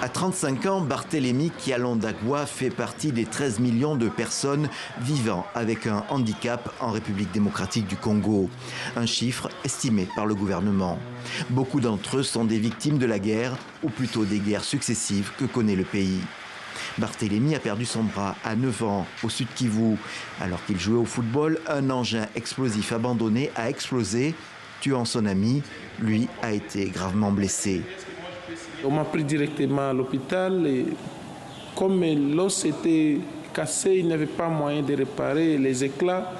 À 35 ans, Barthélemy Kyalondagwa fait partie des 13 millions de personnes vivant avec un handicap en République démocratique du Congo. Un chiffre estimé par le gouvernement. Beaucoup d'entre eux sont des victimes de la guerre, ou plutôt des guerres successives que connaît le pays. Barthélemy a perdu son bras à 9 ans au Sud Kivu. Alors qu'il jouait au football, un engin explosif abandonné a explosé, tuant son ami. Lui a été gravement blessé. On m'a pris directement à l'hôpital et comme l'os était cassé, il n'y avait pas moyen de réparer les éclats.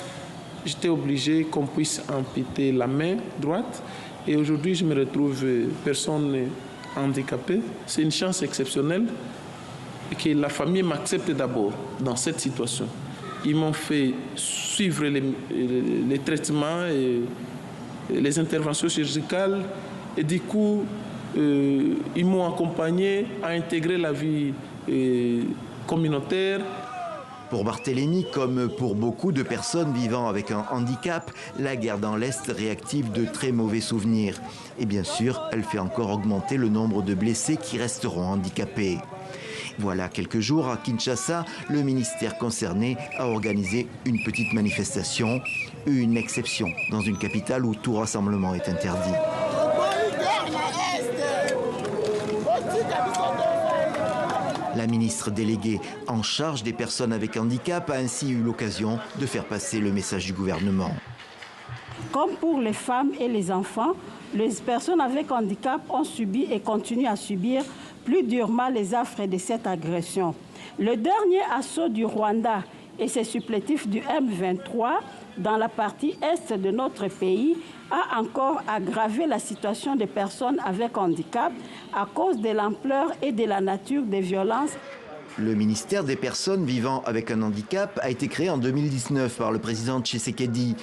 J'étais obligé qu'on puisse amputer la main droite et aujourd'hui je me retrouve personne handicapée. C'est une chance exceptionnelle que la famille m'accepte d'abord dans cette situation. Ils m'ont fait suivre les traitements et les interventions chirurgicales et du coup ils m'ont accompagné à intégrer la vie communautaire. Pour Barthélemy, comme pour beaucoup de personnes vivant avec un handicap, la guerre dans l'Est réactive de très mauvais souvenirs. Et bien sûr, elle fait encore augmenter le nombre de blessés qui resteront handicapés. Voilà quelques jours, à Kinshasa, le ministère concerné a organisé une petite manifestation, une exception dans une capitale où tout rassemblement est interdit. La ministre déléguée en charge des personnes avec handicap a ainsi eu l'occasion de faire passer le message du gouvernement. Comme pour les femmes et les enfants, les personnes avec handicap ont subi et continuent à subir plus durement les affres de cette agression. Le dernier assaut du Rwanda et ses supplétifs du M23 dans la partie est de notre pays a encore aggravé la situation des personnes avec handicap à cause de l'ampleur et de la nature des violences. Le ministère des personnes vivant avec un handicap a été créé en 2019 par le président Tshisekedi.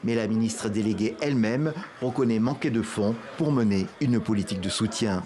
Mais la ministre déléguée elle-même reconnaît manquer de fonds pour mener une politique de soutien.